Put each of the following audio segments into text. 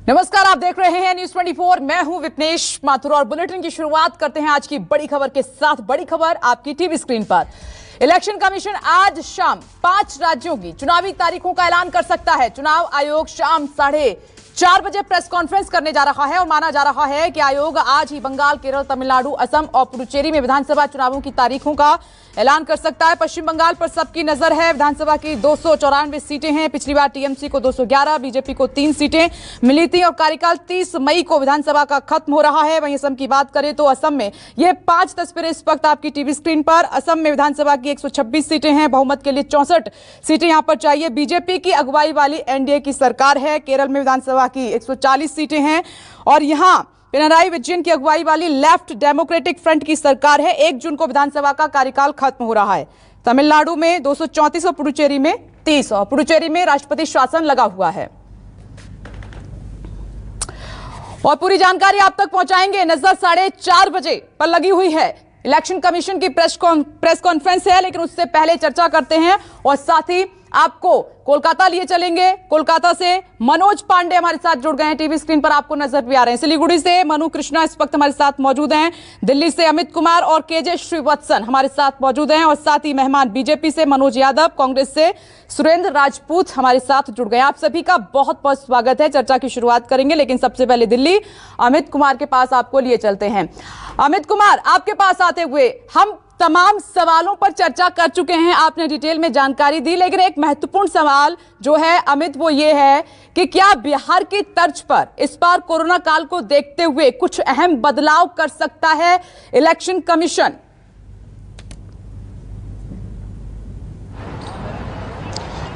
नमस्कार, आप देख रहे हैं न्यूज 24। मैं हूं विपनेश माथुर और बुलेटिन की शुरुआत करते हैं आज की बड़ी खबर के साथ। बड़ी खबर आपकी टीवी स्क्रीन पर। इलेक्शन कमीशन आज शाम 5 राज्यों की चुनावी तारीखों का ऐलान कर सकता है। चुनाव आयोग शाम 4:30 बजे प्रेस कॉन्फ्रेंस करने जा रहा है और माना जा रहा है कि आयोग आज ही बंगाल, केरल, तमिलनाडु, असम और पुडुचेरी में विधानसभा चुनावों की तारीखों का ऐलान कर सकता है। पश्चिम बंगाल पर सबकी नजर है। विधानसभा की 294 सीटें हैं। पिछली बार टीएमसी को 211, बीजेपी को 3 सीटें मिली थी और कार्यकाल 30 मई को विधानसभा का खत्म हो रहा है। वहीं असम की बात करें तो असम में ये 5 तस्वीरें इस वक्त आपकी टीवी स्क्रीन पर। असम में विधानसभा की 126 सीटें हैं। बहुमत के लिए 64 सीटें यहां पर चाहिए। बीजेपी की अगुवाई वाली एनडीए की सरकार है। केरल में विधानसभा की 140 सीटें हैं और यहां पिनराई विजयन की अगुवाई वाली लेफ्ट डेमोक्रेटिक फ्रंट की सरकार है। 1 जून को विधानसभा का कार्यकाल खत्म हो रहा है। तमिलनाडु में 234 और पुडुचेरी में 30 और पुडुचेरी में राष्ट्रपति शासन लगा हुआ है। और पूरी जानकारी आप तक पहुंचाएंगे। नजर 4:30 बजे पर लगी हुई है। इलेक्शन कमीशन की प्रेस कॉन्फ्रेंस है, लेकिन उससे पहले चर्चा करते हैं और साथ ही आपको कोलकाता लिए चलेंगे। कोलकाता से मनोज पांडे हमारे साथ जुड़ गए हैं। टीवी स्क्रीन पर आपको नजर भी आ रहे हैं। सिलीगुड़ी से मनु कृष्णा इस वक्त हमारे साथ मौजूद हैं। दिल्ली से अमित कुमार और केजे श्रीवत्सन हमारे साथ मौजूद हैं और साथ ही मेहमान बीजेपी से मनोज यादव, कांग्रेस से सुरेंद्र राजपूत हमारे साथ जुड़ गए। आप सभी का बहुत बहुत स्वागत है। चर्चा की शुरुआत करेंगे, लेकिन सबसे पहले दिल्ली अमित कुमार के पास आपको लिए चलते हैं। अमित कुमार, आपके पास आते हुए हम तमाम सवालों पर चर्चा कर चुके हैं। आपने डिटेल में जानकारी दी, लेकिन एक महत्वपूर्ण सवाल जो है अमित, वो ये है कि क्या बिहार की तर्ज पर इस बार कोरोना काल को देखते हुए कुछ अहम बदलाव कर सकता है इलेक्शन कमीशन?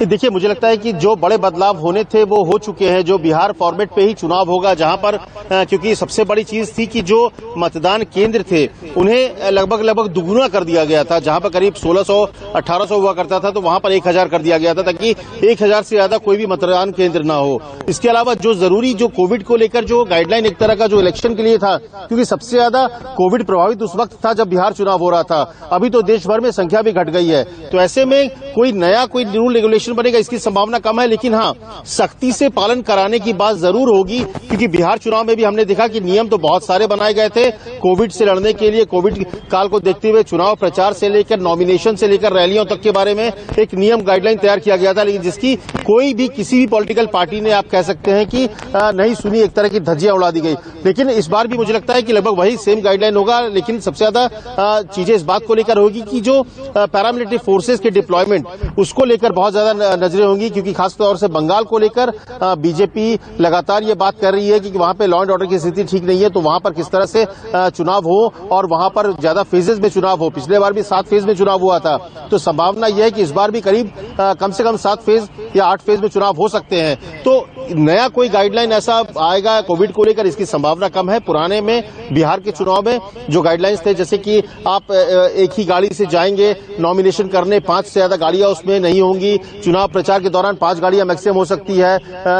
देखिए, मुझे लगता है कि जो बड़े बदलाव होने थे वो हो चुके हैं। जो बिहार फॉर्मेट पे ही चुनाव होगा, जहां पर क्योंकि सबसे बड़ी चीज थी कि जो मतदान केंद्र थे उन्हें लगभग दुगुना कर दिया गया था। जहां पर करीब 1600-1800 हुआ करता था, तो वहां पर 1000 कर दिया गया था, ताकि 1000 से ज्यादा कोई भी मतदान केंद्र ना हो। इसके अलावा जो जरूरी जो कोविड को लेकर जो गाइडलाइन एक तरह का जो इलेक्शन के लिए था, क्योंकि सबसे ज्यादा कोविड प्रभावित उस वक्त था जब बिहार चुनाव हो रहा था। अभी तो देश भर में संख्या भी घट गई है, तो ऐसे में कोई नया कोई रूल रेगुलेशन बनेगा इसकी संभावना कम है। लेकिन हाँ, सख्ती से पालन कराने की बात जरूर होगी, क्योंकि बिहार चुनाव में भी हमने देखा कि नियम तो बहुत सारे बनाए गए थे कोविड से लड़ने के लिए। कोविड काल को देखते हुए चुनाव प्रचार से लेकर नॉमिनेशन से लेकर रैलियों तक के बारे में एक नियम गाइडलाइन तैयार किया गया था, लेकिन जिसकी कोई भी किसी भी पॉलिटिकल पार्टी ने, आप कह सकते हैं कि नहीं सुनी, एक तरह की धज्जियां उड़ा दी गई। लेकिन इस बार भी मुझे लगता है कि लगभग वही सेम गाइडलाइन होगा, लेकिन सबसे ज्यादा चीजें इस बात को लेकर होगी कि जो पैरामिलिट्री फोर्सेज के डिप्लॉयमेंट, उसको लेकर बहुत ज्यादा नजरें होंगी, क्योंकि खासतौर से बंगाल को लेकर बीजेपी लगातार ये बात कर रही है कि वहां पे लॉ एंड ऑर्डर की स्थिति ठीक नहीं है, तो वहां पर किस तरह से चुनाव हो और वहां पर ज्यादा फेजेस में चुनाव हो। पिछले बार भी 7 फेज में चुनाव हुआ था, तो संभावना यह है कि इस बार भी करीब कम से कम 7 फेज या 8 फेज में चुनाव हो सकते हैं। तो नया कोई गाइडलाइन ऐसा आएगा कोविड को लेकर, इसकी संभावना कम है। पुराने में बिहार के चुनाव में जो गाइडलाइंस थे, जैसे कि आप एक ही गाड़ी से जाएंगे नॉमिनेशन करने, 5 से ज्यादा गाड़ियां उसमें नहीं होंगी। चुनाव प्रचार के दौरान 5 गाड़ियां मैक्सिमम हो सकती है।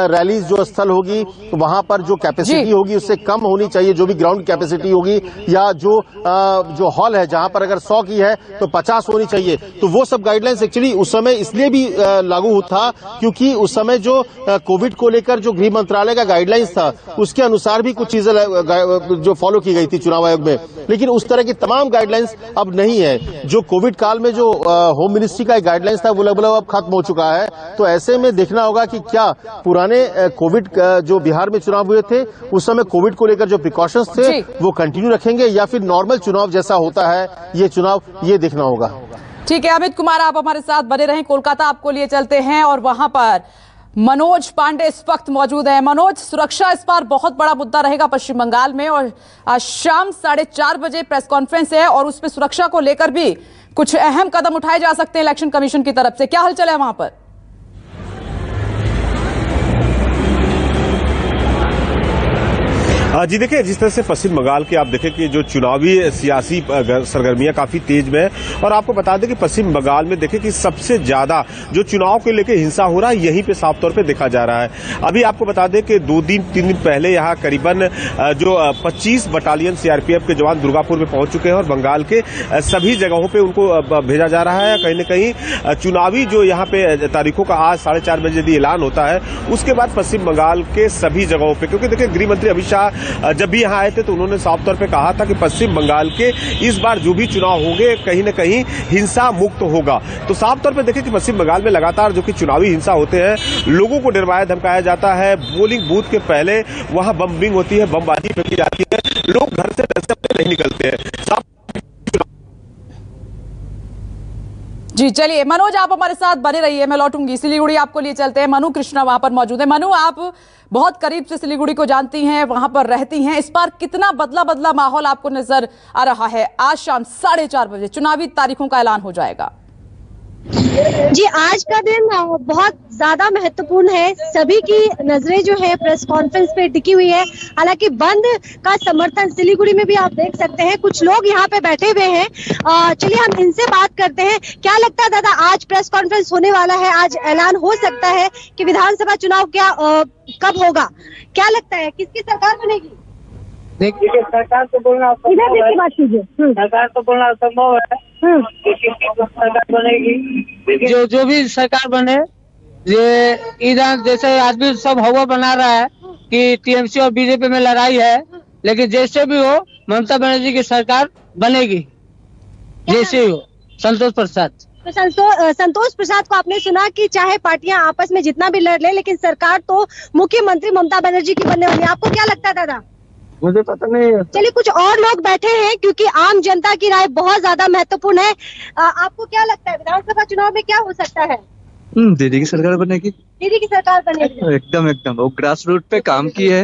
रैलीज जो स्थल होगी वहां पर जो कैपेसिटी होगी उससे कम होनी चाहिए, जो भी ग्राउंड कैपेसिटी होगी, या जो हॉल है जहां पर अगर 100 की है तो 50 होनी चाहिए। तो वो सब गाइडलाइंस एक्चुअली उस समय इसलिए भी लागू था, क्योंकि उस समय जो कोविड को लेकर जो गृह मंत्रालय का गाइडलाइंस था, उसके अनुसार भी कुछ चीजें जो फॉलो की गई थी चुनाव आयोग में। लेकिन उस तरह की तमाम गाइडलाइंस अब नहीं है। जो कोविड काल में जो होम मिनिस्ट्री का गाइडलाइंस था वो लगभग अब खत्म हो चुका है। तो ऐसे में देखना होगा कि क्या पुराने कोविड जो बिहार में चुनाव हुए थे उस समय कोविड को लेकर जो प्रिकॉशंस थे वो कंटिन्यू रखेंगे, या फिर नॉर्मल चुनाव जैसा होता है ये चुनाव, ये देखना होगा। ठीक है अमित कुमार, आप हमारे साथ बने रहें। कोलकाता आपको लिए चलते हैं और वहां पर मनोज पांडे इस वक्त मौजूद है। मनोज, सुरक्षा इस बार बहुत बड़ा मुद्दा रहेगा पश्चिम बंगाल में और आज शाम 4:30 बजे प्रेस कॉन्फ्रेंस है और उसमें सुरक्षा को लेकर भी कुछ अहम कदम उठाए जा सकते हैं इलेक्शन कमीशन की तरफ से। क्या हलचल है वहां पर? जी देखिए, जिस तरह से पश्चिम बंगाल के आप देखें कि जो चुनावी सियासी सरगर्मियां काफी तेज में है, और आपको बता दें कि पश्चिम बंगाल में देखें कि सबसे ज्यादा जो चुनाव को लेकर हिंसा हो रहा है यहीं पे साफ तौर पे देखा जा रहा है। अभी आपको बता दें कि 2-3 दिन पहले यहाँ करीबन जो 25 बटालियन सीआरपीएफ के जवान दुर्गापुर में पहुंच चुके हैं और बंगाल के सभी जगहों पे उनको भेजा जा रहा है। कहीं न कहीं चुनावी जो यहाँ पे तारीखों का आज 4:30 बजे यदि ऐलान होता है उसके बाद पश्चिम बंगाल के सभी जगहों पे, क्योंकि देखिए गृह मंत्री अमित शाह जब भी यहाँ आए थे तो उन्होंने साफ तौर पे कहा था कि पश्चिम बंगाल के इस बार जो भी चुनाव होंगे कहीं न कहीं हिंसा मुक्त होगा। तो साफ तौर पे देखिए कि पश्चिम बंगाल में लगातार जो कि चुनावी हिंसा होते हैं, लोगों को डरवाया धमकाया जाता है, पोलिंग बूथ के पहले वहां बम्बिंग होती है, बमबाजी फेंकी जाती है, लोग घर से नहीं निकलते हैं। जी चलिए मनोज, आप हमारे साथ बने रहिए, मैं लौटूंगी। सिलीगुड़ी आपको लिए चलते हैं। मनु कृष्णा वहां पर मौजूद है। मनु, आप बहुत करीब से सिलीगुड़ी को जानती हैं, वहां पर रहती हैं। इस बार कितना बदला माहौल आपको नजर आ रहा है? आज शाम 4:30 बजे चुनावी तारीखों का ऐलान हो जाएगा। जी, आज का दिन बहुत ज्यादा महत्वपूर्ण है। सभी की नजरें जो है प्रेस कॉन्फ्रेंस पे टिकी हुई है। हालांकि बंद का समर्थन सिलीगुड़ी में भी आप देख सकते हैं, कुछ लोग यहाँ पे बैठे हुए हैं। चलिए हम इनसे बात करते हैं। क्या लगता है दादा, आज प्रेस कॉन्फ्रेंस होने वाला है, आज ऐलान हो सकता है कि विधानसभा चुनाव क्या कब होगा? क्या लगता है किसकी सरकार बनेगी? देखिए, सरकार तो बोलना सरकार तो बोलना असंभव है। सरकार बनेगी जो भी सरकार बने, ये इधर जैसे आदमी सब हवा बना रहा है कि टीएमसी और बीजेपी में लड़ाई है, लेकिन जैसे भी हो ममता बनर्जी की सरकार बनेगी, जैसे हो। संतोष प्रसाद। तो संतोष प्रसाद को आपने सुना कि चाहे पार्टियां आपस में जितना भी लड़ ले, लेकिन सरकार तो मुख्यमंत्री ममता बनर्जी की बनने वाली है। आपको क्या लगता है दादा? मुझे पता नहीं है। चलिए कुछ और लोग बैठे हैं, क्योंकि आम जनता की राय बहुत ज्यादा महत्वपूर्ण है। आपको क्या लगता है विधानसभा चुनाव में क्या हो सकता है? दीदी की सरकार बनेगी। दीदी की सरकार बनेगी एकदम वो ग्रास रूट पे काम की है,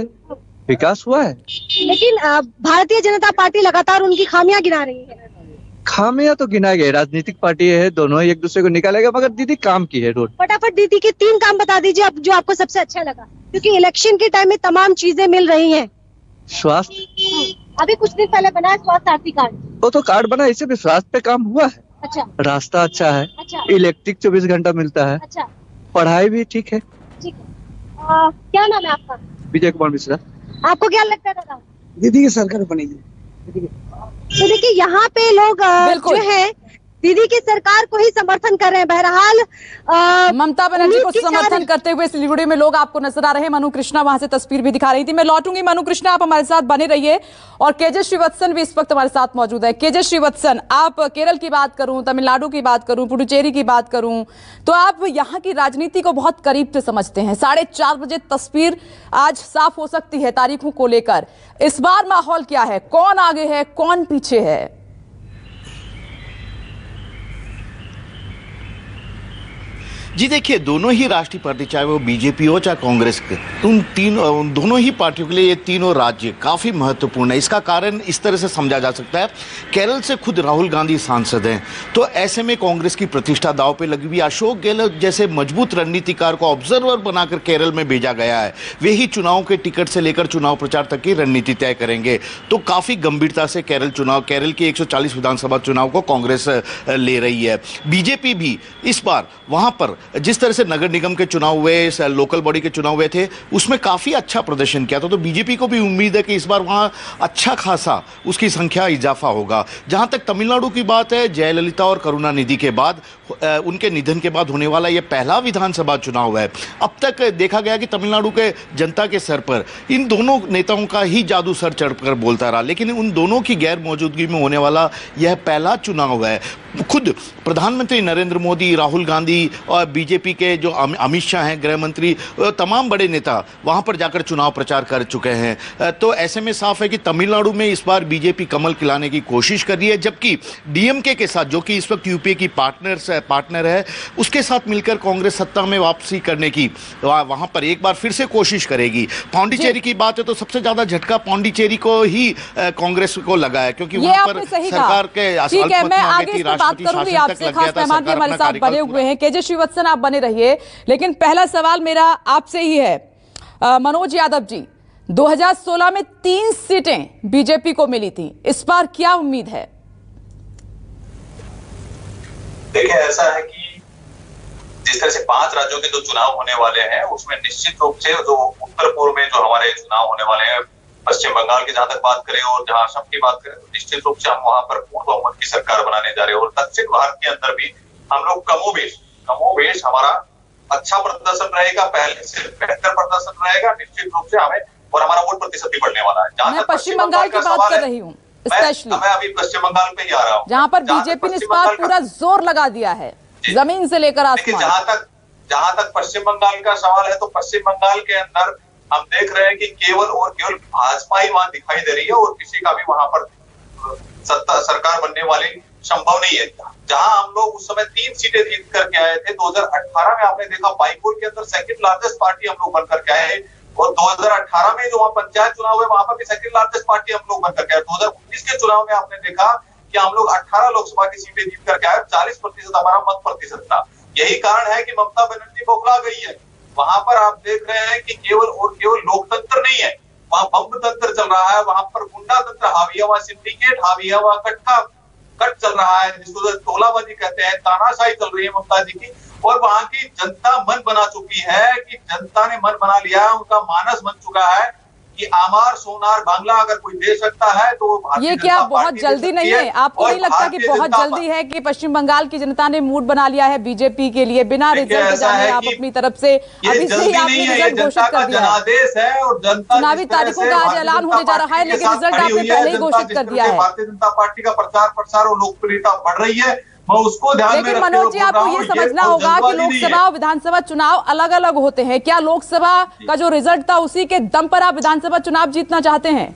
विकास हुआ है। लेकिन भारतीय जनता पार्टी लगातार उनकी खामियां गिना रही है। खामियां तो गिना गए, राजनीतिक पार्टी है, दोनों ही एक दूसरे को निकालेगा, मगर दीदी काम की है। रोड फटाफट दीदी के 3 काम बता दीजिए अब जो आपको सबसे अच्छा लगा, क्योंकि इलेक्शन के टाइम में तमाम चीजें मिल रही है। स्वास्थ्य अभी कुछ दिन पहले बना है स्वास्थ्य साथी कार्ड, वो तो कार्ड बना, इससे भी स्वास्थ्य पे काम हुआ है। अच्छा, रास्ता अच्छा है। अच्छा, इलेक्ट्रिक 24 घंटा मिलता है। अच्छा, पढ़ाई भी ठीक है। ठीक है। क्या नाम है आपका? विजय कुमार मिश्रा। आपको क्या लगता है दादा? दीदी की सरकार बनेगी। तो देखिए यहाँ पे लोग जो है दीदी की सरकार को ही समर्थन कर रहे हैं। बहरहाल ममता बनर्जी को समर्थन करते हुए सिलीगुड़ी में लोग आपको नजर आ रहे हैं। मनु कृष्णा वहां से तस्वीर भी दिखा रही थी। मैं लौटूंगी। मनु कृष्णा, आप हमारे साथ बने रहिए। और केजे श्रीवत्सन भी इस वक्त हमारे साथ मौजूद है। केजे श्रीवत्सन, आप केरल की बात करूं, तमिलनाडु की बात करूं, पुडुचेरी की बात करूं, तो आप यहाँ की राजनीति को बहुत करीब से समझते हैं। 4:30 बजे तस्वीर आज साफ हो सकती है तारीखों को लेकर। इस बार माहौल क्या है? कौन आगे है, कौन पीछे है? जी देखिए, दोनों ही राष्ट्रीय पार्टी, चाहे वो बीजेपी हो चाहे कांग्रेस, उन दोनों ही पार्टियों के लिए ये तीनों राज्य काफ़ी महत्वपूर्ण है। इसका कारण इस तरह से समझा जा सकता है, केरल से खुद राहुल गांधी सांसद हैं, तो ऐसे में कांग्रेस की प्रतिष्ठा दांव पे लगी हुई। अशोक गहलोत जैसे मजबूत रणनीतिकार को ऑब्जर्वर बनाकर केरल में भेजा गया है, वे ही चुनाव के टिकट से लेकर चुनाव प्रचार तक की रणनीति तय करेंगे। तो काफ़ी गंभीरता से केरल की 140 विधानसभा चुनाव को कांग्रेस ले रही है। बीजेपी भी इस बार वहां पर जिस तरह से नगर निगम के चुनाव हुए, लोकल बॉडी के चुनाव हुए थे, उसमें काफी अच्छा प्रदर्शन किया था। तो बीजेपी को भी उम्मीद है कि इस बार वहां अच्छा खासा उसकी संख्या इजाफा होगा। जहां तक तमिलनाडु की बात है, जयललिता और करुणानिधि के बाद, उनके निधन के बाद होने वाला यह पहला विधानसभा चुनाव है। अब तक देखा गया कि तमिलनाडु के जनता के सर पर इन दोनों नेताओं का ही जादू सर चढ़कर बोलता रहा, लेकिन उन दोनों की गैर मौजूदगी में होने वाला यह पहला चुनाव है। खुद प्रधानमंत्री नरेंद्र मोदी, राहुल गांधी और बीजेपी के जो अमित शाह हैं गृह मंत्री, तमाम बड़े नेता वहां पर जाकर चुनाव प्रचार कर चुके हैं। तो ऐसे में साफ है कि तमिलनाडु में इस बार बीजेपी कमल खिलाने की कोशिश कर रही है, जबकि डीएमके के साथ, जो कि इस वक्त यूपीए की पार्टनर है, उसके साथ मिलकर कांग्रेस सत्ता में वापसी करने की वहां पर एक बार फिर से कोशिश करेगी। पौंडीचेरी की बात है तो सबसे ज्यादा झटका पौंडीचेरी को ही कांग्रेस को लगा है, क्योंकि वहां पर सरकार के बात करूंगी आपसे। खास मेहमान भी हमारे साथ बने हुए हैं। केजे श्रीवत्सन, आप बने रहिए, लेकिन पहला सवाल मेरा आपसे ही है। मनोज यादव जी, 2016 में 3 सीटें बीजेपी को मिली थी, इस बार क्या उम्मीद है? देखिए, ऐसा है कि जिस तरह से 5 राज्यों के जो चुनाव होने वाले हैं उसमें निश्चित रूप से जो उत्तर पूर्व में जो हमारे चुनाव होने वाले हैं, पश्चिम बंगाल की जहां तक बात करें और जहां असम की बात करें, तो निश्चित रूप से हम वहां पर पूर्ण बहुमत की सरकार बनाने जा रहे हैं। और दक्षिण भारत के अंदर भी हम लोग कमोबेश हमारा अच्छा प्रदर्शन रहेगा, पहले से बेहतर प्रदर्शन रहेगा निश्चित रूप से हमें, और हमारा वोट प्रतिशत भी बढ़ने वाला है। मैं पश्चिम बंगाल की बात कर रही हूँ, स्पेशली मैं अभी पश्चिम बंगाल पे ही आ रहा हूँ, जहाँ पर बीजेपी ने इस बार पूरा जोर लगा दिया है, जमीन से लेकर आसमान। जहां तक पश्चिम बंगाल का सवाल है, तो पश्चिम बंगाल के अंदर हम देख रहे हैं कि केवल और केवल भाजपा ही वहां दिखाई दे रही है और किसी का भी वहां पर सत्ता सरकार बनने वाली संभव नहीं है। जहां हम लोग उस समय 3 सीटें जीत करके आए थे, 2018 में आपने देखा बाईपुर के अंदर सेकंड लार्जेस्ट पार्टी हम लोग बन करके आए, और 2018 में जो वहां पंचायत चुनाव हुए वहां पर भी सेकंड लार्जेस्ट पार्टी हम लोग बन करके आए। 2019 के चुनाव में आपने देखा कि हम लोग 18 लोकसभा की सीटें जीत करके आए, 40% हमारा मत प्रतिशत था। यही कारण है कि ममता बनर्जी बौखला गई है। वहां पर आप देख रहे हैं कि केवल और केवल लोकतंत्र नहीं है, वहां बम तंत्र चल रहा है, वहां पर गुंडा तंत्र हावी है, वहां सिंडिकेट हावी है, वहां कट चल रहा है, जिसको तोलाबाजी कहते हैं, तानाशाही चल रही है ममता जी की। और वहां की जनता मन बना चुकी है कि जनता ने मन बना लिया है, उनका मानस बन चुका है कि आमार सोनार बांग्ला अगर कोई दे सकता है तो ये क्या बहुत जल्दी नहीं है? आपको नहीं लगता कि बहुत जल्दी है कि पश्चिम बंगाल की जनता ने मूड बना लिया है बीजेपी के लिए, बिना रिजल्ट जाने आप अपनी तरफ से अभी से ही आपने रिजल्ट घोषित कर दिया है? और जनता चुनावी तारीखों का आज ऐलान होने जा रहा है, लेकिन रिजल्ट आपने पहले ही घोषित कर दिया है। भारतीय जनता पार्टी का प्रचार प्रसार और लोकप्रियता बढ़ रही है, उसको ध्यान में लेकिन मनोज जी, आपको ये समझना होगा कि लोकसभा और विधानसभा चुनाव अलग अलग होते हैं। क्या लोकसभा का जो रिजल्ट था उसी के दम पर आप विधानसभा चुनाव जीतना चाहते हैं?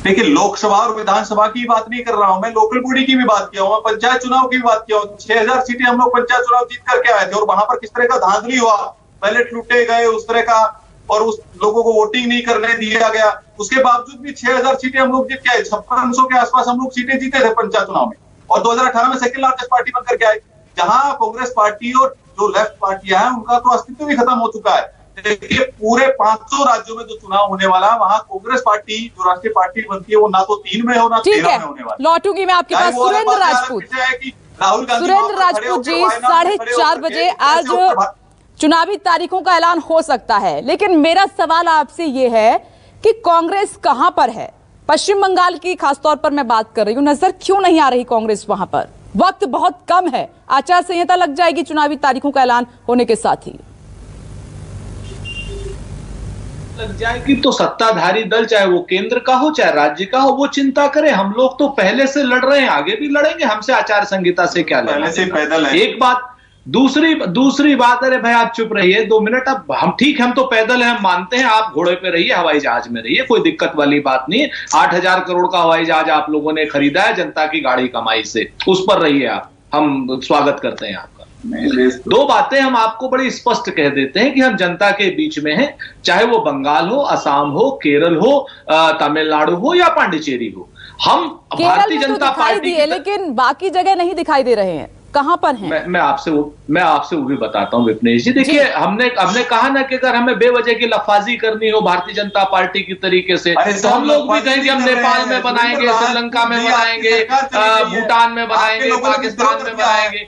देखिए, लोकसभा और विधानसभा की बात नहीं कर रहा हूं मैं, लोकल बॉडी की भी बात किया हूं, मैं पंचायत चुनाव की भी बात किया हूं। 6000 सीटें हम लोग पंचायत चुनाव जीत करके आए थे, और वहां पर किस तरह का धांधली हुआ, बैलेट लूटे गए उस तरह का, और उस लोगों को वोटिंग नहीं करने दिया गया। उसके बावजूद भी 6000 सीटें हम लोग जीत के आए, 5600 के आसपास हम लोग सीटें जीते थे पंचायत चुनाव में, और 2018 में सेकंड लार्जेस्ट पार्टी बनकर के आए। जहां कांग्रेस पार्टी और जो लेफ्ट पार्टियां हैं उनका तो अस्तित्व भी खत्म हो चुका है। देखिए, पूरे 500 राज्यों में जो चुनाव होने वाला है वहां कांग्रेस पार्टी जो राष्ट्रीय पार्टी बनती है वो ना तो 3 में हो ना 13 में होने वाला। लौटूंगी मैं आपके पास। सुरेंद्र राजपूत जी, 4:30 बजे आज चुनावी तारीखों का ऐलान हो सकता है, लेकिन मेरा सवाल आपसे ये है कि कांग्रेस कहां पर है? पश्चिम बंगाल की खासतौर पर मैं बात कर रही हूं, नजर क्यों नहीं आ रही कांग्रेस वहां पर? वक्त बहुत कम है, आचार संहिता लग जाएगी चुनावी तारीखों का ऐलान होने के साथ ही। लग जाएगी तो सत्ताधारी दल, चाहे वो केंद्र का हो चाहे राज्य का हो, वो चिंता करे। हम लोग तो पहले से लड़ रहे हैं, आगे भी लड़ेंगे, हमसे आचार संहिता से क्या लेना? पहले से पैदल है। एक बात। दूसरी बात, अरे भाई आप चुप रहिए 2 मिनट। अब हम ठीक, हम तो पैदल हैं, हम मानते हैं, आप घोड़े पे रहिए, हवाई जहाज में रहिए, कोई दिक्कत वाली बात नहीं। 8000 करोड़ का हवाई जहाज आप लोगों ने खरीदा है जनता की गाड़ी कमाई से, उस पर रहिए आप, हम स्वागत करते हैं आपका। 2 बातें हम आपको बड़ी स्पष्ट कह देते हैं कि हम जनता के बीच में हैं, चाहे वो बंगाल हो, असम हो, केरल हो, तमिलनाडु हो या पांडिचेरी हो। हम भारतीय जनता पार्टी, लेकिन बाकी जगह नहीं दिखाई दे रहे हैं, कहां पर हैं? मैं आपसे वो भी बताता हूं विपनेश जी। देखिए, हमने कहा ना कि अगर हमें बेवजह की लफाजी करनी हो भारतीय जनता पार्टी की तरीके से, तो हम लोग भी कहेंगे हम नेपाल में बनाएंगे, श्रीलंका में बनाएंगे, भूटान में बनाएंगे, पाकिस्तान में बनाएंगे।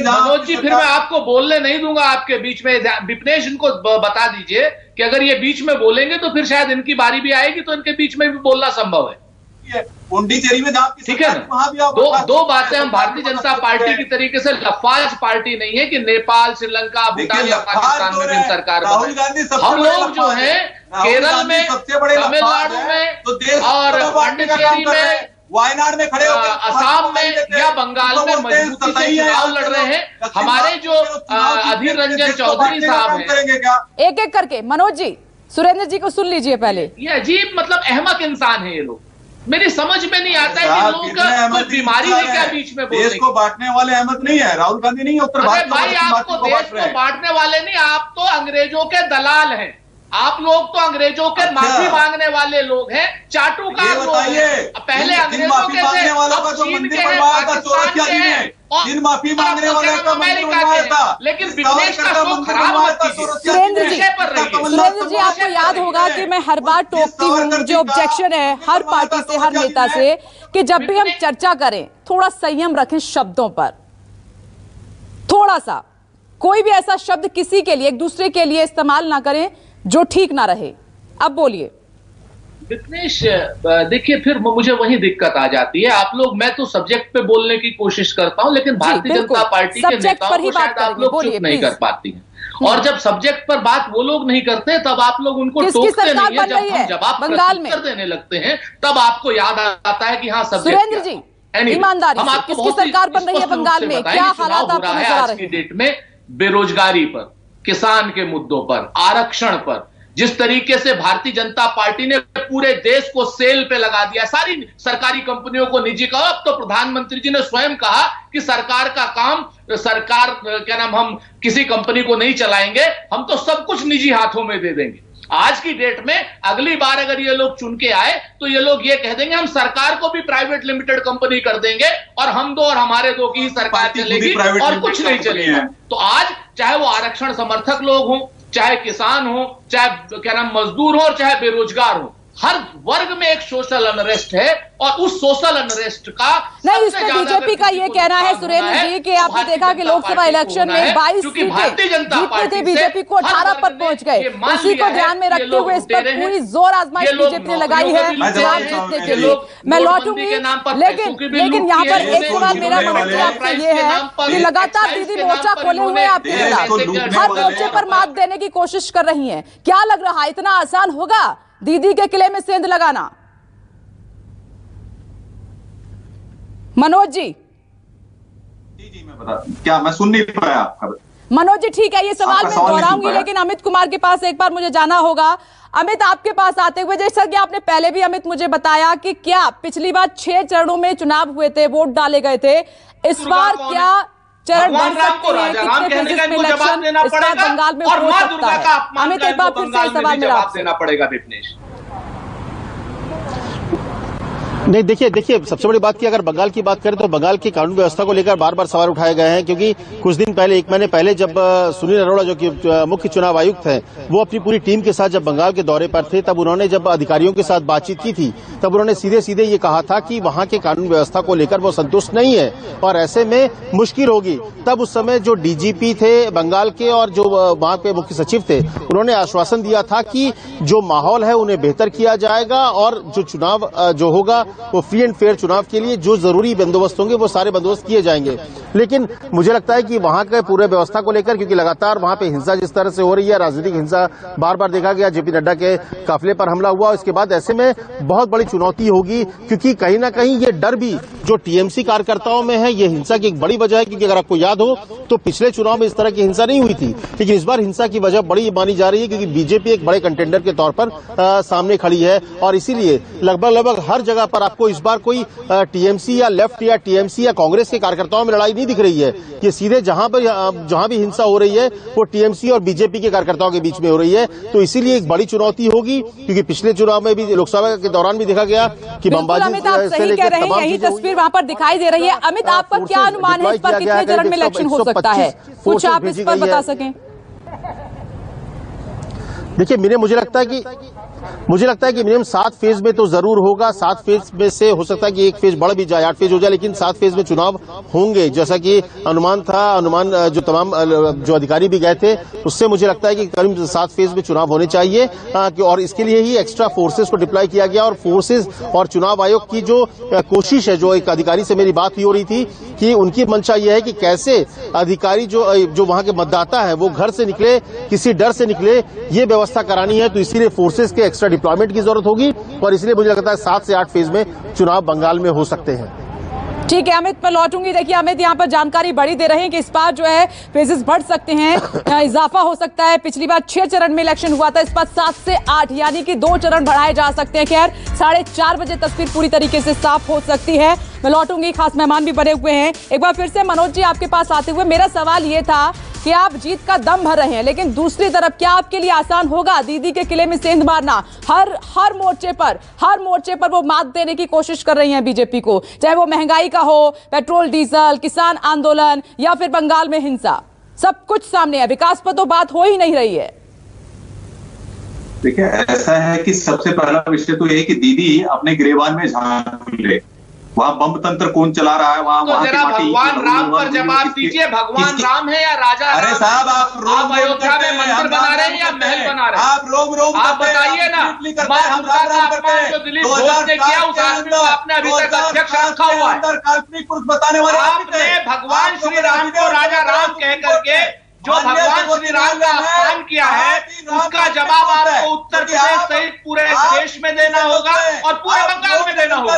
मनोज जी, फिर मैं आपको बोलने नहीं दूंगा आपके बीच में। विपनेश, इनको बता दीजिए कि अगर ये बीच में बोलेंगे तो फिर शायद इनकी बारी भी आएगी, तो इनके बीच में भी बोलना संभव है। पुंडीचेरी में ठीक है ना? दो बातें। हम भारतीय जनता पार्टी की तरीके से लफाज पार्टी नहीं है कि नेपाल, श्रीलंका, भूटान या पाकिस्तान में भी सरकार बने। हम लोग जो है केरल में, तमिलनाडु में और पांडिचेरी में, वायनाड में खड़े होकर, असम में या बंगाल में मजबूती से चुनाव लड़ रहे हैं। हमारे जो अधीर रंजन चौधरी साहब हैं, एक एक करके। मनोज जी, सुरेंद्र जी को सुन लीजिए पहले। ये अजीब, मतलब अहमक इंसान है ये लोग। मेरी समझ में नहीं आता है कि लोगों का कोई बीमारी है क्या बीच में बोलने? देश को बांटने वाले अहमद नहीं है, राहुल गांधी नहीं है उत्तर भारत। भाई, आपको देश को बांटने वाले नहीं, आप तो अंग्रेजों के दलाल हैं। आप लोग तो अंग्रेजों के माफी मांगने वाले लोग हैं, चाटुकार लोग हैं। पहले अंग्रेजों के थे, अब चीन के हैं, पाकिस्तान के हैं, जिन माफी मांगने वाले का अमेरिका के। लेकिन विदेश का शो खराब मत कीजिए। सुरेंद्र जी, आपको याद होगा कि मैं हर बार टोकती हूँ, जो ऑब्जेक्शन है हर पार्टी से, हर नेता से, कि जब भी हम चर्चा करें थोड़ा संयम रखें शब्दों पर, थोड़ा सा कोई भी ऐसा शब्द किसी के लिए, एक दूसरे के लिए इस्तेमाल ना करें जो ठीक ना रहे। अब बोलिए विघ्नेश। देखिए फिर मुझे वही दिक्कत आ जाती है। आप लोग, मैं तो सब्जेक्ट पे बोलने की कोशिश करता हूं, लेकिन भारतीय जनता पार्टी के नेताओं को शायद आप लोग चुप नहीं कर पाती हैं। और जब सब्जेक्ट पर बात वो लोग नहीं करते तब आप लोग उनको टोकते नहीं है। जब हम जवाब प्रत्युत्तर देने लगते हैं तब आपको याद आता है कि हाँ सब्जेक्ट। सुरेंद्र जी, ईमानदारी से किसकी सरकार बन रही है बंगाल में, क्या हालात आपको नजर आ रहे हैं? डेट में बेरोजगारी पर, किसान के मुद्दों पर, आरक्षण पर, जिस तरीके से भारतीय जनता पार्टी ने पूरे देश को सेल पे लगा दिया, सारी सरकारी कंपनियों को निजी कहा। अब तो प्रधानमंत्री जी ने स्वयं कहा कि सरकार का काम, सरकार क्या नाम, हम किसी कंपनी को नहीं चलाएंगे, हम तो सब कुछ निजी हाथों में दे देंगे। आज की डेट में अगली बार अगर ये लोग चुन के आए तो ये लोग ये कह देंगे हम सरकार को भी प्राइवेट लिमिटेड कंपनी कर देंगे और हम दो और हमारे दो की ही सरकार चलेगी और कुछ नहीं चलेगा। तो आज चाहे वो आरक्षण समर्थक लोग हों, चाहे किसान हो, चाहे क्या नाम मजदूर हो, और चाहे बेरोजगार हो, हर वर्ग में एक सोशल अनरेस्ट है। और उस सोशल अनरेस्ट का नहीं, इसमें बीजेपी का ये कहना है सुरेंद्र जी कि आपने देखा कि लोकसभा इलेक्शन में 22 सीटें जीतते थे बीजेपी को 18 पर पहुंच गए। उसी को ध्यान में रखते हुए इस पर पूरी जोर आजमाइश बीजेपी ने लगाई है चुनाव जीतने के लिए। मैं लौटूंगी, लेकिन यहाँ पर एक सवाल मेरा मनोज आपसे ये है कि लगातार दीदी मोर्चा खोले हुए आपके खिलाफ हर मोर्चे पर मात देने की कोशिश कर रही है। क्या लग रहा है इतना आसान होगा दीदी के किले में सेंध लगाना? मनोज जी, मैं बता, क्या मैं सुन नहीं पाया आपका? मनोज जी ठीक है, ये सवाल मैं दोहराऊंगी, लेकिन अमित कुमार के पास एक बार मुझे जाना होगा। अमित, आपके पास आते हुए, जैसा कि आपने पहले भी अमित मुझे बताया कि क्या पिछली बार 6 चरणों में चुनाव हुए थे, वोट डाले गए थे, इस बार क्या चरण बढ़ सकते हैं? कितने फेजेस में इलेक्शन इस बार बंगाल में हो सकता है? अमित, एक बार फिर से सवाल मेरा आपसे देना पड़ेगा विघ्नेश। नहीं, देखिए सबसे बड़ी बात की अगर बंगाल की बात करें तो बंगाल की कानून व्यवस्था को लेकर बार बार सवाल उठाए गए हैं, क्योंकि कुछ दिन पहले, 1 महीने पहले, जब सुनील अरोड़ा जो कि मुख्य चुनाव आयुक्त हैं, वो अपनी पूरी टीम के साथ जब बंगाल के दौरे पर थे, तब उन्होंने जब अधिकारियों के साथ बातचीत की थी, तब उन्होंने सीधे सीधे ये कहा था कि वहां के कानून व्यवस्था को लेकर वो संतुष्ट नहीं है और ऐसे में मुश्किल होगी। तब उस समय जो डीजीपी थे बंगाल के और जो वहां के मुख्य सचिव थे, उन्होंने आश्वासन दिया था कि जो माहौल है उन्हें बेहतर किया जाएगा और जो चुनाव जो होगा वो फ्री एंड फेयर चुनाव के लिए जो जरूरी बंदोबस्त होंगे वो सारे बंदोबस्त किए जाएंगे। लेकिन मुझे लगता है कि वहां के पूरे व्यवस्था को लेकर, क्योंकि लगातार वहां पे हिंसा जिस तरह से हो रही है, राजनीतिक हिंसा बार बार देखा गया, जेपी नड्डा के काफिले पर हमला हुआ, इसके बाद ऐसे में बहुत बड़ी चुनौती होगी, क्योंकि कहीं ना कहीं ये डर भी जो टीएमसी कार्यकर्ताओं में है, ये हिंसा की एक बड़ी वजह है। क्योंकि अगर आपको याद हो तो पिछले चुनाव में इस तरह की हिंसा नहीं हुई थी, लेकिन इस बार हिंसा की वजह बड़ी मानी जा रही है, क्योंकि बीजेपी एक बड़े कंटेंडर के तौर पर सामने खड़ी है और इसीलिए लगभग हर जगह पर आपको इस बार कोई टीएमसी या लेफ्ट या टीएमसी या कांग्रेस के कार्यकर्ताओं में लड़ाई नहीं दिख रही है। ये सीधे जहां भी हिंसा हो रही है वो टीएमसी और बीजेपी के कार्यकर्ताओं के बीच में हो रही है। तो इसीलिए एक बड़ी चुनौती होगी, क्योंकि पिछले चुनाव में भी, लोकसभा के दौरान भी देखा गया कि बमबाजी से लेकर तमाम यही तस्वीर वहां पर दिखाई दे रही है। अमित, आपका क्या अनुमान है इस पर कितने चरण में इलेक्शन हो सकता है? कुछ आप इस पर बता सकें? देखिए, मुझे लगता है कि मिनिमम 7 फेज में तो जरूर होगा। 7 फेज में से हो सकता है कि एक फेज बढ़ भी जाए, 8 फेज हो जाए, लेकिन 7 फेज में चुनाव होंगे, जैसा कि अनुमान जो तमाम जो अधिकारी भी गए थे उससे मुझे लगता है कि करीब 7 फेज में चुनाव होने चाहिए। और इसके लिए ही एक्स्ट्रा फोर्सेस को डिप्लॉय किया गया और फोर्सेस और चुनाव आयोग की जो कोशिश है, जो एक अधिकारी से मेरी बात हो रही थी कि उनकी मंशा यह है कि कैसे अधिकारी जो वहां के मतदाता है वो घर से निकले, किसी डर से निकले, ये व्यवस्था करानी है। तो इसीलिए फोर्सेस के एक्स्ट्रा डिप्लॉयमेंट की जरूरत होगी और इसलिए मुझे लगता है 7 से 8 फेज में चुनाव बंगाल में हो सकते हैं। ठीक है अमित, मैं लौटूंगी। देखिए अमित यहाँ पर जानकारी बड़ी दे रहे हैं कि इस बार जो है फेजेस बढ़ सकते हैं, इजाफा हो सकता है। पिछली बार 6 चरण में इलेक्शन हुआ था, इस बार 7 से 8 यानी कि 2 चरण बढ़ाए जा सकते हैं। खैर 4:30 बजे तस्वीर पूरी तरीके से साफ हो सकती है। मैं लौटूंगी, खास मेहमान भी बने हुए हैं। एक बार फिर से मनोज जी आपके पास आते हुए मेरा सवाल ये था कि आप जीत का दम भर रहे हैं, लेकिन दूसरी तरफ क्या आपके लिए आसान होगा दीदी के किले में सेंध मारना? हर मोर्चे पर वो मात देने की कोशिश कर रही हैं बीजेपी को, चाहे वो महंगाई का हो, पेट्रोल डीजल, किसान आंदोलन या फिर बंगाल में हिंसा, सब कुछ सामने है। विकास पर तो बात हो ही नहीं रही है। देखिए, ऐसा है कि सबसे पहला विषय तो यही कि दीदी अपने गिरेबान में झांक ले। वहाँ बम तंत्र कौन चला रहा है? वहाँ तो जरा भगवान राम पर जवाब दीजिए। भगवान राम है या राजा? अरे साहब, आप अयोध्या में मंदिर बना रहे हैं या महल बना रहे हैं? आप रोम आप बताइए ना। मां दुर्गा का अपमान जो दिलीप घोष ने किया, उस आदमी को आपने अभी तक अध्यक्ष रखा हुआ है। काल्पनिक पुरुष बताने वाले आपने भगवान श्री राम को राजा राम कह करके जो भगवान श्री राम का अपमान किया है, उसका जवाब आपको उत्तर प्रदेश सहित पूरे देश में देना होगा और पूरे बंगाल में देना होगा।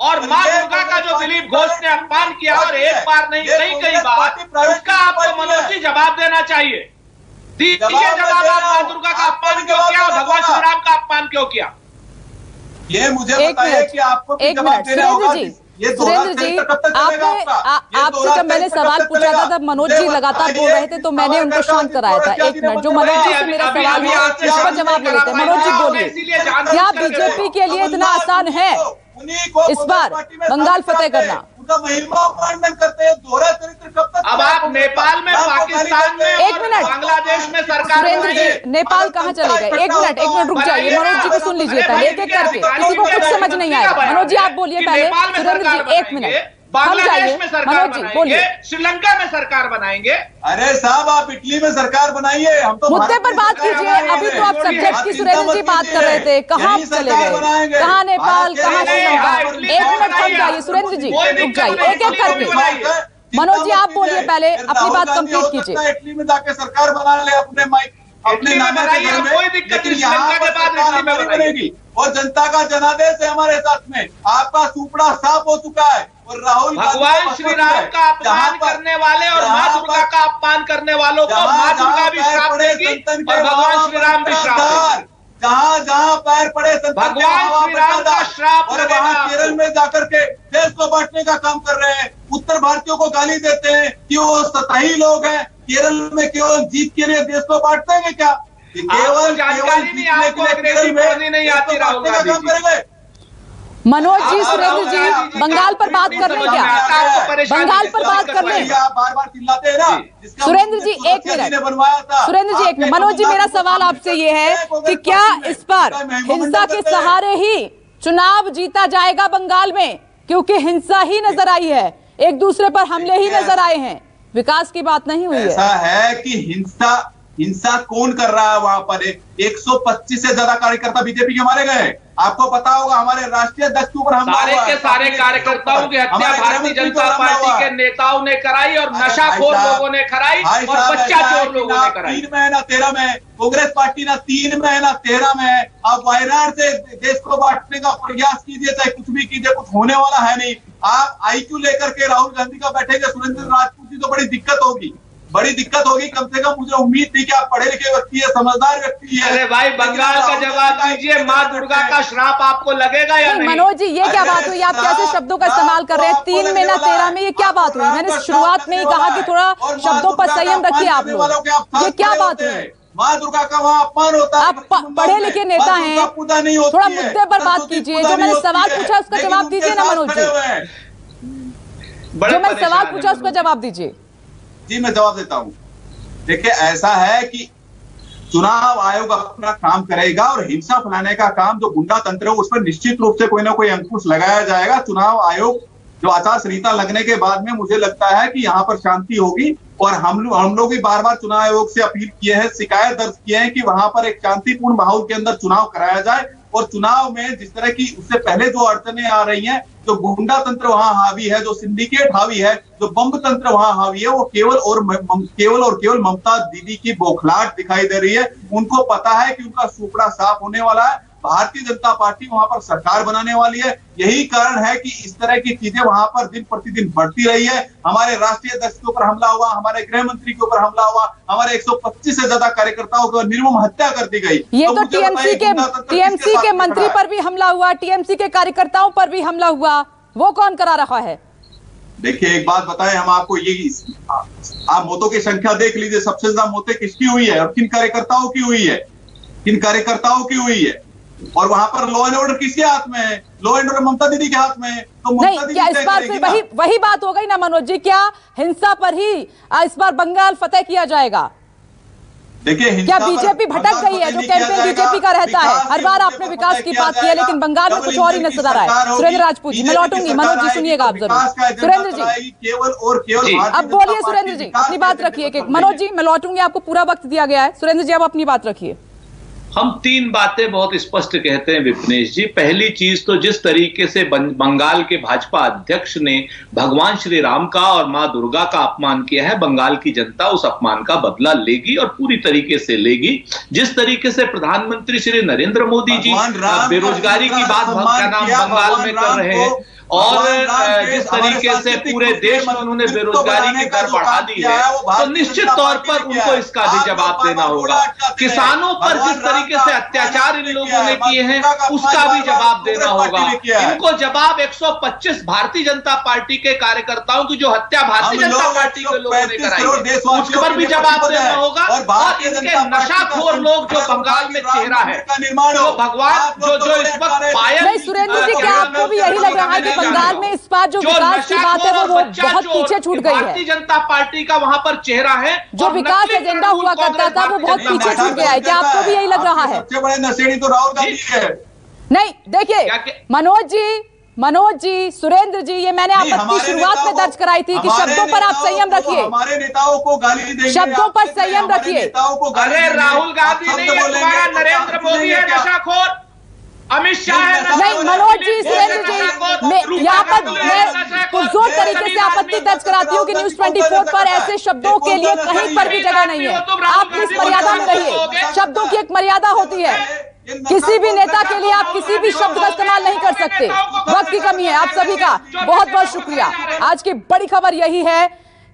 और मां दुर्गा का जो दिलीप घोष ने अपमान किया, और एक बार नहीं कई बार, उसका आपको मनोज जी जवाब देना चाहिए। दीजिए जवाब, आप मां दुर्गा का अपमान क्यों किया और भगवान श्री राम का अपमान क्यों किया? ये मुझे बताइए कि आपको जवाब देना होगा। सुरेंद्र जी, आपसे जब मैंने सवाल पूछा था तब मनोज जी लगातार बोल रहे थे, तो मैंने उनको शांत कराया था। एक मिनट, जो मनोज जी से मेरा सवाल है उस पर जवाब ले लेते हैं। मनोज जी बोलिए, क्या बीजेपी के लिए इतना आसान है इस बार बंगाल फतेह करना? करते हैं, दोहरा चरित्र कब तक? अब आप नेपाल में, पाकिस्तान में, एक मिनट, बांग्लादेश में सरकार सुरेंद्र जी नेपाल कहाँ चले गए? एक मिनट रुक जाइए, मनोज जी को सुन लीजिए पहले, एक एक करके, किसी को कुछ समझ नहीं आएगा। मनोज जी आप बोलिए पहले। सुरेंद्र जी एक मिनट, बांग्लादेश में सरकार मनोज जी बोलिए। श्रीलंका में सरकार बनाएंगे। अरे साहब, आप इटली में सरकार बनाइए, हम तो मुद्दे पर बात कीजिए। अभी तो आप सब्जेक्ट की सुरेंद्र जी बात कर रहे थे, कहाँ चले गए? कहाँ नेपाल, कहाँ श्रीलंका? एक मिनट थम जाइए सुरेंद्र जी, रुक जाइए, एक एक करके। मनोज जी आप बोलिए पहले, अपनी बात कंप्लीट कीजिए। इटली में जाके सरकार बना ले अपने माइक, अपने नाना के घर में, कोई दिक्कत नहीं, यहाँ पर सरकार नहीं बनेगी और जनता का जनादेश है हमारे साथ में। आपका सुपड़ा साफ हो चुका है और राहुल भगवान श्री राम का अपमान करने वाले और मां दुर्गा का अपमान करने वालों को मां दुर्गा भी श्राप देगी और भगवान श्री राम भी श्राप देगी। जहाँ जहाँ पैर पड़े भगवान श्री राम का श्राप और वहाँ केरल में जाकर के देश को बांटने का काम कर रहे हैं। उत्तर भारतीयों को गाली देते हैं कि वो सतही लोग हैं। केरल में केवल जीत के लिए देश को बांटते हैं क्या? केवल जानकारी नहीं, आपको अंग्रेजी बोलनी नहीं आती राहुल गांधी काम करेंगे। मनोज जी, सुरेंद्र जी, बंगाल पर बात कर रहे हैं क्या? बंगाल पर बात कर रहे हैं? बार चिल्लाते हैं ना। सुरेंद्र जी एक मिनट, सुरेंद्र जी एक मिनट। मनोज जी, मेरा सवाल आपसे ये है कि क्या इस बार हिंसा के सहारे ही चुनाव जीता जाएगा बंगाल में? क्योंकि हिंसा ही नजर आई है, एक दूसरे पर हमले ही नजर आए हैं, विकास की बात नहीं हुई है। ऐसा है कि हिंसा कौन कर रहा है वहां पर? 125 से ज्यादा कार्यकर्ता बीजेपी के मारे गए। आपको पता होगा हमारे राष्ट्रीय अध्यक्ष के ऊपर हमला हुआ है। सारे कार्यकर्ताओं की हत्या भारतीय जनता पार्टी के नेताओं ने कराई और नशाखोर लोगों ने कराई और बच्चा चोर लोगों ने कराई। 3 में है ना 13 में, कांग्रेस पार्टी ना 3 में है ना 13 में है। आप वायनाड से देश को बांटने का प्रयास कीजिए, चाहे कुछ भी कीजिए, कुछ होने वाला है नहीं। आप IQ लेकर के राहुल गांधी का बैठेंगे, सुरेंद्र राजपूत की तो बड़ी दिक्कत होगी। कम से कम मुझे उम्मीद थी कि आप पढ़े लिखे व्यक्ति है, समझदार व्यक्ति है। अरे भाई, बंगाल का जवाब दीजिए, मां दुर्गा का श्राप आपको लगेगा या नहीं? मनोज जी, ये क्या बात हुई? आप कैसे शब्दों का इस्तेमाल कर रहे हैं? 3 में ना 13 में, ये क्या बात हुई? मैंने शुरुआत में ही कहा कि थोड़ा शब्दों पर संयम रखिए आप लोग। ये क्या बात हुई? मां दुर्गा का वहाँ अपमान होता है। आप पढ़े लिखे नेता हैं, थोड़ा मुद्दे पर बात कीजिए। जो मैंने सवाल पूछा उसका जवाब दीजिए ना मनोज जी। जो मैंने सवाल पूछा उसका जवाब दीजिए। जी मैं जवाब देता हूँ। देखिए, ऐसा है कि चुनाव आयोग अपना काम करेगा और हिंसा फैलाने का काम जो गुंडा तंत्र है उस पर निश्चित रूप से कोई ना कोई अंकुश लगाया जाएगा। चुनाव आयोग जो आचार संहिता लगने के बाद में मुझे लगता है कि यहाँ पर शांति होगी और हम लोग भी बार चुनाव आयोग से अपील किए हैं, शिकायत दर्ज किए हैं कि वहां पर एक शांतिपूर्ण माहौल के अंदर चुनाव कराया जाए। और चुनाव में जिस तरह की उससे पहले जो अड़चने आ रही हैं, जो गुंडा तंत्र वहां हावी है, जो सिंडिकेट हावी है, जो बम तंत्र वहां हावी है, वो केवल और केवल ममता दीदी की बौखलाहट दिखाई दे रही है। उनको पता है कि उनका सुपड़ा साफ होने वाला है, भारतीय जनता पार्टी वहां पर सरकार बनाने वाली है। यही कारण है कि इस तरह की चीजें वहां पर दिन प्रतिदिन बढ़ती रही है। हमारे राष्ट्रीय अध्यक्ष के ऊपर हमला हुआ, हमारे गृह मंत्री के ऊपर हमला हुआ, हमारे 125 से ज्यादा कार्यकर्ताओं की निर्मम हत्या कर दी गई। ये तो टीएमसी के मंत्री पर भी हमला हुआ, टीएमसी के कार्यकर्ताओं पर भी हमला हुआ, वो कौन करा रहा है? देखिए एक बात बताएं हम आपको, ये आप मौतों की संख्या देख लीजिए, सबसे ज्यादा मौतें किसकी हुई है और किन कार्यकर्ताओं की हुई है, किन कार्यकर्ताओं की हुई है। और वहां पर लॉ एंड ऑर्डर किसके हाथ में है? लॉ एंड ऑर्डर ममता दीदी के हाथ में है। तो नहीं, क्या इस बार फिर वही बात हो गई ना मनोज जी, क्या हिंसा पर ही इस बार बंगाल फतेह किया जाएगा? देखिए क्या बीजेपी भटक गई है? जो कैंपेन बीजेपी का रहता है, हर बार आपने विकास की बात की है, लेकिन बंगाल में कुछ और ही नजर आ रहा है। सुरेंद्र राजपूत जी, मैं लौटूंगी, मनोज जी सुनिएगा आप जरूर। सुरेंद्र जी केवल और केवल अब बोलिए। सुरेंद्र जी अपनी बात रखिए। मनोज जी मैं लौटूंगी, आपको पूरा वक्त दिया गया है। सुरेंद्र जी आप अपनी बात रखिए। हम तीन बातें बहुत स्पष्ट कहते हैं विपनेश जी। पहली चीज तो जिस तरीके से बंगाल के भाजपा अध्यक्ष ने भगवान श्री राम का और मां दुर्गा का अपमान किया है, बंगाल की जनता उस अपमान का बदला लेगी और पूरी तरीके से लेगी। जिस तरीके से प्रधानमंत्री श्री नरेंद्र मोदी जी बेरोजगारी की बात बंगाल में कर रहे हैं और जिस तरीके से पूरे देश में उन्होंने बेरोजगारी की दर बढ़ा दी है, तो निश्चित तौर पर उनको इसका भी जवाब देना होगा। किसानों पर जिस तरीके से अत्याचार इन लोगों ने किए हैं उसका भी जवाब देना होगा। इनको जवाब 125 भारतीय जनता पार्टी के कार्यकर्ताओं की जो हत्या भारतीय जनता पार्टी के लोगों ने कराई है उस पर भी जवाब देना होगा। और इनके नशाखोर लोग जो बंगाल में चेहरा है, जो भगवान जो इस वक्त पायल। सुरेंद्र जी क्या आपको भी यही लग रहा है कि बंगाल में इस बार जो विकास की बात है वो बहुत पीछे छूट गई है? भारतीय जनता पार्टी का वहां पर चेहरा है, जो विकास एजेंडा हुआ करता था वो बहुत पीछे छूट गया है। क्या आपको भी यही लग रहा है? सबसे बड़े नशेड़ी तो राहुल गांधी है। नहीं देखिए मनोज जी, सुरेंद्र जी, ये मैंने आपत्ति शुरुआत में दर्ज कराई थी कि शब्दों पर आप संयम रखिए, हमारे नेताओं को गाली देंगे, शब्दों पर संयम रखिए। अरे राहुल गांधी नहीं है, तुम्हारा नरेंद्र मोदी है नशाखोर, अमित शाह है नहीं। मनोज जी, सुरेंद्र जी, यहाँ पर मैं पुरजोर तरीके से आपत्ति दर्ज कराती हूँ कि न्यूज 24 पर ऐसे शब्दों के लिए कहीं पर भी जगह नहीं है। आप इस मर्यादा में रहिए। शब्दों की एक मर्यादा होती है, किसी भी नेता के लिए आप किसी भी शब्द का इस्तेमाल नहीं कर सकते। वक्त की कमी है। आप सभी का बहुत बहुत शुक्रिया। आज की बड़ी खबर यही है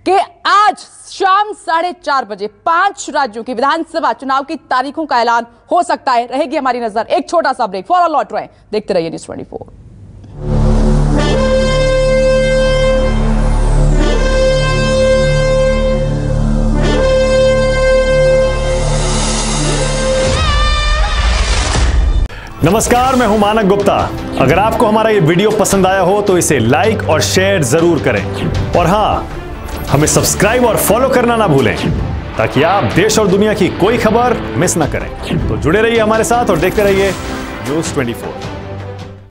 कि आज शाम 4:30 बजे 5 राज्यों की विधानसभा चुनाव की तारीखों का ऐलान हो सकता है। रहेगी हमारी नजर। एक छोटा सा ब्रेक, फौरन लौट रहे हैं, देखते रहिए न्यूज 24। नमस्कार, मैं हूं मानक गुप्ता। अगर आपको हमारा ये वीडियो पसंद आया हो तो इसे लाइक और शेयर जरूर करें और हां, हमें सब्सक्राइब और फॉलो करना ना भूलें ताकि आप देश और दुनिया की कोई खबर मिस ना करें। तो जुड़े रहिए हमारे साथ और देखते रहिए न्यूज 24।